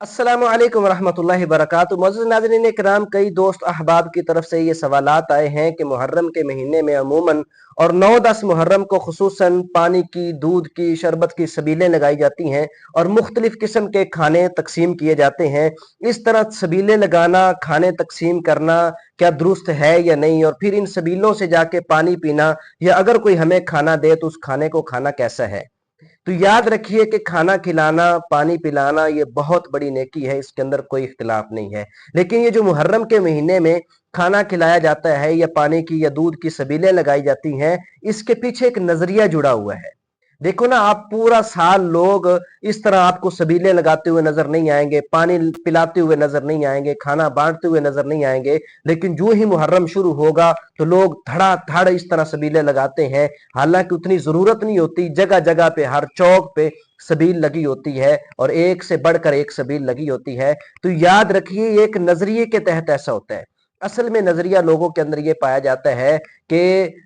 अस्सलामु अलैकुम रहमतुल्लाहि वबरकातुहू। मुअज़्ज़िज़ नाज़रीन इकराम, कई दोस्त अहबाब की तरफ से ये सवालात आए हैं कि मुहर्रम के महीने में अमूमन और 9-10 मुहर्रम को खुसूसन पानी की, दूध की, शरबत की सबीलें लगाई जाती हैं और मुख्तलिफ किस्म के खाने तकसीम किए जाते हैं। इस तरह सबीलें लगाना, खाने तकसीम करना क्या दुरुस्त है या नहीं, और फिर इन सबीलों से जाके पानी पीना या अगर कोई हमें खाना दे तो उस खाने को खाना कैसा है। तो याद रखिए कि खाना खिलाना, पानी पिलाना ये बहुत बड़ी नेकी है, इसके अंदर कोई इख्तिलाफ नहीं है। लेकिन ये जो मुहर्रम के महीने में खाना खिलाया जाता है या पानी की या दूध की सबीलें लगाई जाती हैं, इसके पीछे एक नजरिया जुड़ा हुआ है। देखो ना, आप पूरा साल लोग इस तरह आपको सबीलें लगाते हुए नजर नहीं आएंगे, पानी पिलाते हुए नजर नहीं आएंगे, खाना बांटते हुए नजर नहीं आएंगे, लेकिन जो ही मुहर्रम शुरू होगा तो लोग धड़ाधड़ इस तरह सबीलें लगाते हैं। हालांकि उतनी जरूरत नहीं होती, जगह जगह पे हर चौक पे सबील लगी होती है और एक से बढ़कर एक सबील लगी होती है। तो याद रखिए, ये एक नजरिए के तहत ऐसा होता है। असल में नजरिया लोगों के अंदर ये पाया जाता है कि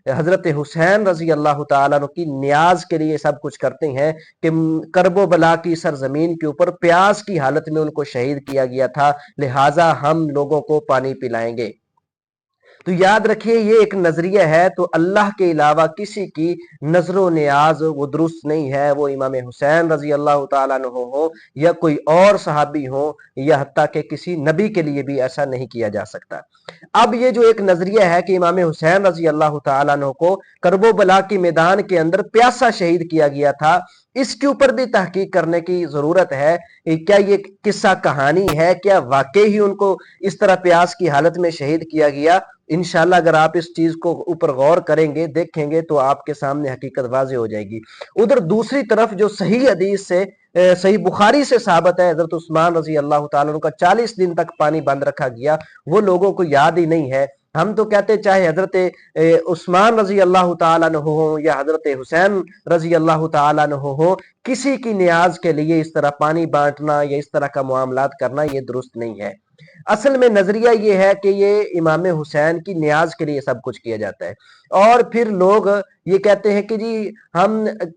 हजरत हुसैन रजी अल्लाह तआला अन्हु की न्याज के लिए सब कुछ करते हैं कि करबो बला की सरजमीन के ऊपर प्यास की हालत में उनको शहीद किया गया था, लिहाजा हम लोगों को पानी पिलाएंगे। तो याद रखिए, ये एक नजरिया है, तो अल्लाह के अलावा किसी की नजरो नियाज वो दुरुस्त नहीं है। वो इमाम हुसैन रजी अल्लाह तआला अन्हु हो या कोई और सहाबी हो या हत्ता के किसी नबी के लिए भी ऐसा नहीं किया जा सकता। अब ये जो एक नजरिया है कि इमाम हुसैन रजी अल्लाह तआला अन्हु को करबो बला के मैदान के अंदर प्यासा शहीद किया गया था, इसके ऊपर भी तहकीक करने की जरूरत है। क्या ये किस्सा कहानी है, क्या वाकई ही उनको इस तरह प्यास की हालत में शहीद किया गया। इंशाल्लाह अगर आप इस चीज को ऊपर गौर करेंगे, देखेंगे, तो आपके सामने हकीकत वाज़ेह हो जाएगी। उधर दूसरी तरफ जो सही हदीस से सही बुखारी से साबित है, हजरत उस्मान रजी अल्लाह तआला अन्हु का 40 दिन तक पानी बंद रखा गया, वो लोगों को याद ही नहीं है। हम तो कहते चाहे हजरत उस्मान रजी अल्लाह तआला अन्हु हो या हजरत हुसैन रजी अल्लाह तआला अन्हु हो, किसी की नियाज के लिए इस तरह पानी बांटना या इस तरह का मामलात करना ये दुरुस्त नहीं है। असल में नजरिया ये है कि ये इमाम हुसैन की नियाज के लिए सब कुछ किया जाता है। और फिर लोग ये कहते हैं कि जी हम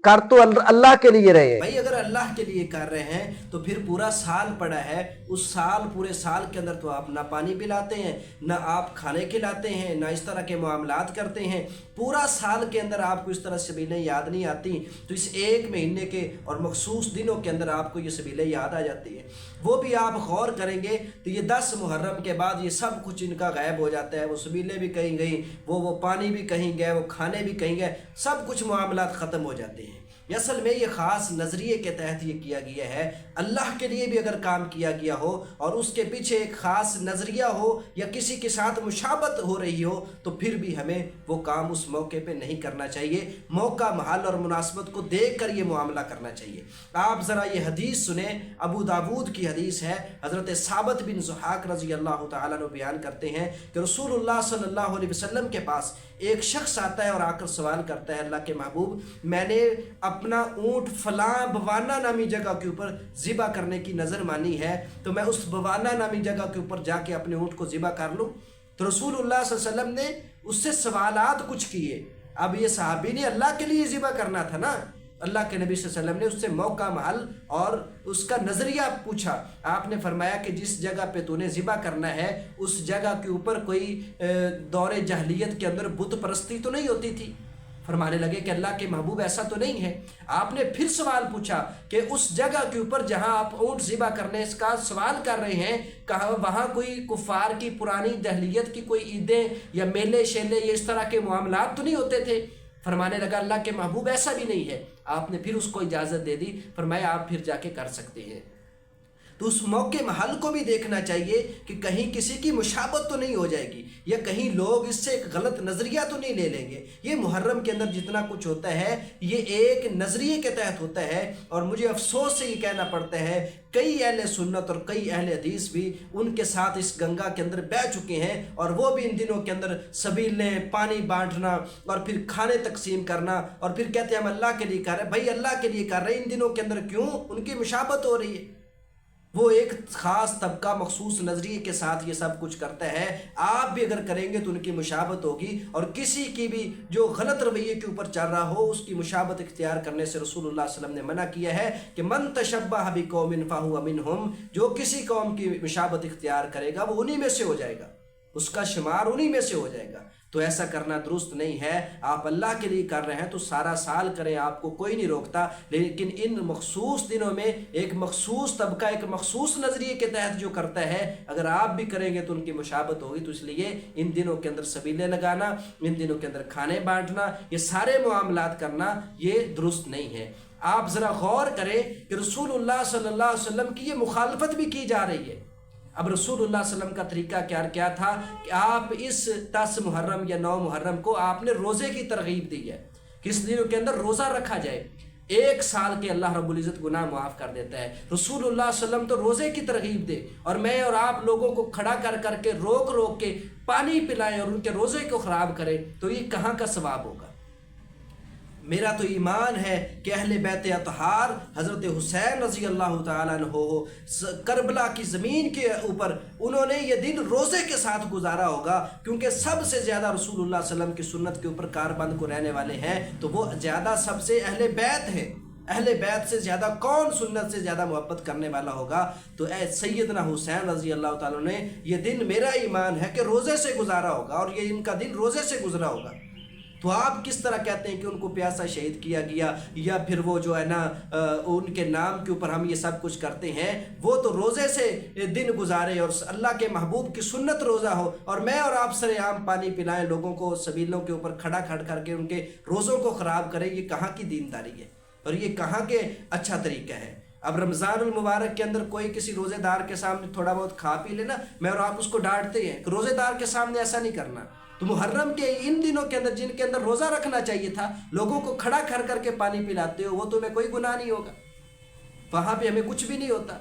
कर तो अल्लाह के लिए रहे हैं। भाई अगर अल्लाह के लिए कर रहे हैं तो फिर पूरा साल पड़ा है, उस साल पूरे साल के अंदर तो आप ना पानी पिलाते हैं, ना आप खाने खिलाते हैं, ना इस तरह के मामलात करते हैं। पूरा साल के अंदर आपको इस तरह सबीलें याद नहीं आती, तो इस एक महीने के और मखसूस दिनों के अंदर आपको ये सबीलें याद आ जाती है। वो भी आप गौर करेंगे तो ये 10 मुहर्रम के बाद ये सब कुछ इनका गायब हो जाता है। वो सबीलें भी कहीं गई, वो पानी भी कहीं गए, वो खाने भी कहीं गए, सब कुछ मामलात ख़त्म हो जाते हैं। असल में ये ख़ास नज़रिए के तहत ये किया गया है। अल्लाह के लिए भी अगर काम किया गया हो और उसके पीछे एक ख़ास नज़रिया हो या किसी के साथ मुशाबत हो रही हो, तो फिर भी हमें वो काम उस मौके पे नहीं करना चाहिए। मौका, महल और मुनासबत को देख कर ये मामला करना चाहिए। आप ज़रा ये हदीस सुने, अबू दाऊद की हदीस है। हज़रत साबित बिन ज़ुहाक रज़ी अल्लाह तआला अन्हु बयान करते हैं कि रसूलुल्लाह सल्लल्लाहु अलैहि वसल्लम के पास एक शख्स आता है और आकर सवाल करता है, अल्लाह के महबूब, मैंने अपना ऊँट फलां बवाना नामी जगह के ऊपर ज़िबा करने की नज़र मानी है, तो मैं उस बवाना नामी जगह के ऊपर जाके अपने ऊँट को ज़िबा कर लूँ। तो रसूलुल्लाह सल्लल्लाहु अलैहि वसल्लम ने उससे सवालात कुछ किए। अब ये सहाबी ने अल्लाह के लिए ज़िबा करना था ना, अल्लाह के नबी सल्लल्लाहु अलैहि वसल्लम ने उससे मौका, महल और उसका नज़रिया पूछा। आपने फरमाया कि जिस जगह पे तूने ज़िबा करना है उस जगह के ऊपर कोई दौरे जहलियत के अंदर बुत परस्ती तो नहीं होती थी। फरमाने लगे कि अल्लाह के महबूब ऐसा तो नहीं है। आपने फिर सवाल पूछा कि उस जगह के ऊपर जहां आप ऊँट ज़िबा करने का सवाल कर रहे हैं, कहा वहां कोई कुफार की पुरानी जहलियत की कोई ईदें या मेले शेले या इस तरह के मामलात तो नहीं होते थे। फरमाने लगा अल्लाह के महबूब ऐसा भी नहीं है। आपने फिर उसको इजाज़त दे दी, फरमाया आप फिर जाके कर सकते हैं। तो उस मौके महल को भी देखना चाहिए कि कहीं किसी की मुशाबत तो नहीं हो जाएगी या कहीं लोग इससे एक गलत नज़रिया तो नहीं ले लेंगे। ये मुहर्रम के अंदर जितना कुछ होता है ये एक नज़रिए के तहत होता है। और मुझे अफसोस से ये कहना पड़ता है, कई अहले सुन्नत और कई अहले हदीस भी उनके साथ इस गंगा के अंदर बह चुके हैं और वो भी इन दिनों के अंदर सबीलें, पानी बांटना और फिर खाने तकसीम करना और फिर कहते हैं हम अल्लाह के लिए कर रहे हैं। भाई अल्लाह के लिए कर रहे हैं, इन दिनों के अंदर क्यों उनकी मुशाबत हो रही है? وہ ایک خاص طبقہ مخصوص نظریے کے ساتھ یہ سب کچھ کرتا ہے. آپ بھی اگر کریں گے تو ان کی مشابہت ہوگی، اور کسی کی بھی جو غلط رویے کے اوپر چل رہا ہو اس کی مشابہت اختیار کرنے سے رسول اللہ صلی اللہ علیہ وسلم نے منع کیا ہے کہ من تشبہ بقوم فہو منہم، جو کسی قوم کی مشابہت اختیار کرے گا وہ انہی میں سے ہو جائے گا، اس کا شمار انہی میں سے ہو جائے گا. تو ایسا کرنا درست نہیں ہے. آپ اللہ کے لیے کر رہے ہیں تو سارا سال کریں، آپ کو کوئی نہیں روکتا، لیکن ان مخصوص دنوں میں ایک مخصوص طبقہ ایک مخصوص نظریے کے تحت جو کرتا ہے، اگر آپ بھی کریں گے تو ان کی مشابہت ہوگی. تو اس لیے ان دنوں کے اندر سبیلے لگانا، ان دنوں کے اندر کھانے بانٹنا، یہ سارے معاملات کرنا یہ درست نہیں ہے. آپ ذرا غور کریں کہ رسول اللہ صلی اللہ علیہ وسلم کی یہ مخالفت بھی کی جا رہی ہے. اب رسول اللہ صلی اللہ علیہ وسلم کا طریقہ کیا تھا کہ آپ اس 10 محرم یا 9 محرم کو آپ نے روزے کی ترغیب دی ہے، کس دنوں کے اندر روزہ رکھا جائے. 1 سال کے اللہ رب العزت گناہ معاف کر دیتا ہے. رسول اللہ صلی اللہ علیہ وسلم تو روزے کی ترغیب دے، اور میں اور آپ لوگوں کو کھڑا کر کے روک کے پانی پلائیں اور ان کے روزے کو خراب کریں، تو یہ کہاں کا ثواب ہوگا؟ میرا تو ایمان ہے کہ اہل بیت اطہار حضرت حسین رضی اللہ تعالیٰ عنہ کربلا کی زمین کے اوپر انہوں نے یہ دن روزے کے ساتھ گزارا ہوگا، کیونکہ سب سے زیادہ رسول اللہ صلی اللہ علیہ وسلم کی سنت کے اوپر کاربند کو رہنے والے ہیں، تو وہ زیادہ سب سے اہل بیت ہیں. اہل بیت سے زیادہ کون سنت سے زیادہ محبت کرنے والا ہوگا؟ تو اے سیدنا حسین رضی اللہ تعالیٰ نے یہ دن میرا ایمان ہے کہ روزے سے گزارا ہوگا، اور یہ ان کا دن روزے سے گزرا ہوگا. تو آپ کس طرح کہتے ہیں کہ ان کو پیاسا شہید کیا گیا، یا پھر وہ جو ہے نا ان کے نام کے اوپر ہم یہ سب کچھ کرتے ہیں؟ وہ تو روزے سے دن گزارے اور اللہ کے محبوب کی سنت روزہ ہو، اور میں اور آپ سر عام پانی پلائیں لوگوں کو، سبیلوں کے اوپر کھڑا کر کے ان کے روزوں کو خراب کریں. یہ کہاں کی دینداری ہے اور یہ کہاں کے اچھا طریقہ ہے؟ اب رمضان المبارک کے اندر کوئی کسی روزے دار کے سامنے تھوڑا بہت کھا پی لینا، میں اور آپ اس کو ڈانٹتے ہیں کہ روزے دار کے سامنے ایسا نہیں کرنا. تو محرم کے ان دنوں کے اندر جن کے اندر روزہ رکھنا چاہیے تھا، لوگوں کو کھڑا کر کے پانی پلاتے ہو، وہ تمہیں کوئی گناہ نہیں ہوگا، وہاں پہ ہمیں کچھ بھی نہیں ہوتا.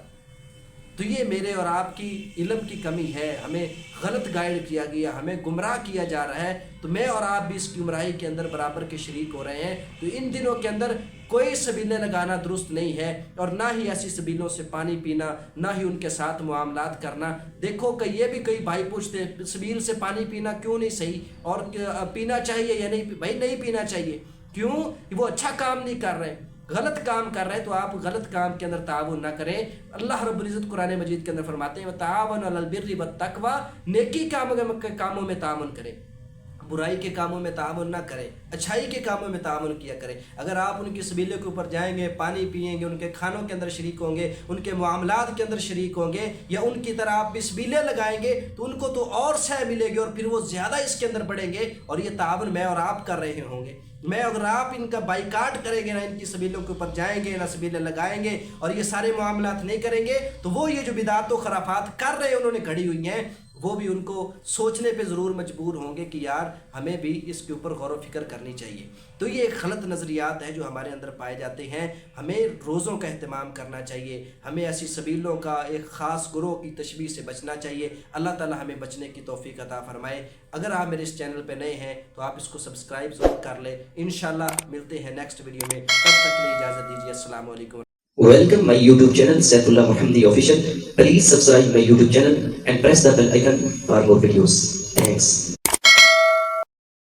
تو یہ میرے اور آپ کی علم کی کمی ہے، ہمیں غلط گائیڈ کیا گیا، ہمیں گمراہ کیا جا رہا ہے. تو میں اور آپ بھی اس گمراہی کے اندر برابر کے شریک ہو رہے ہیں. تو ان دنوں کے اندر کوئی سبیلیں لگانا درست نہیں ہے، اور نہ ہی ایسی سبیلوں سے پانی پینا، نہ ہی ان کے ساتھ معاملات کرنا. دیکھو کہ یہ بھی کئی بھائی پوچھتے ہیں سبیل سے پانی پینا کیوں نہیں صحیح، اور پینا چاہیے یا نہیں؟ بھائی نہیں پینا چاہیے. کیوں؟ وہ اچھا کام نہیں کر رہے، غلط کام کر رہے ہیں. تو آپ غلط کام کے اندر تعاون نہ کریں. اللہ رب العزت قرآن مجید کے اندر فرماتے ہیں وَتَعَاوَنُوا عَلَى الْبِرِّ وَالتَّقْوَىٰ، نیکی کے کاموں میں تعاون کریں، برائی کے کاموں میں تعاون نہ کریں، اچھائی کے کاموں میں تعاون کیا کریں. اگر آپ ان کی سبیلوں کے اوپر جائیں گے، پانی پئیں گے، ان کے کھانوں کے اندر شریک ہوں گے، ان کے معاملات کے اندر شریک ہوں گے، یا ان کی طرح آپ بھی سبیلیں لگائیں گے، تو ان کو تو اور سہ ملے گی، اور پھر وہ زیادہ اس کے اندر بڑھیں گے. اور یہ تعاون میں اور آپ کر رہے ہوں گے. میں اگر آپ ان کا بائیکاٹ کریں گے، نہ ان کی سبیلوں کے اوپر جائیں گے، نہ سبیلیں لگائیں گے، اور یہ سارے معاملات نہیں کریں گے، تو وہ یہ جو بدعات و خرافات کر رہے ہیں انہوں نے گھڑی ہوئی ہیں، وہ بھی ان کو سوچنے پہ ضرور مجبور ہوں گے کہ یار ہمیں بھی اس کے اوپر غور و فکر کرنی چاہیے. تو یہ ایک غلط نظریات ہے جو ہمارے اندر پائے جاتے ہیں. ہمیں روزوں کا اہتمام کرنا چاہیے، ہمیں ایسی سبیلوں کا ایک خاص گروہ کی تشبیہ سے بچنا چاہیے. اللہ تعالی ہمیں بچنے کی توفیق عطا فرمائے. اگر آپ میرے اس چینل پہ نئے ہیں تو آپ اس کو سبسکرائب ضرور کر لیں. انشاءاللہ ملتے ہیں نیکسٹ ویڈیو میں، تب تک کے لیے اجازت دیجیے. السلام علیکم. Welcome my YouTube channel Saifullah Muhammadi Official. Please subscribe my YouTube channel and press the bell icon for more videos. Thanks.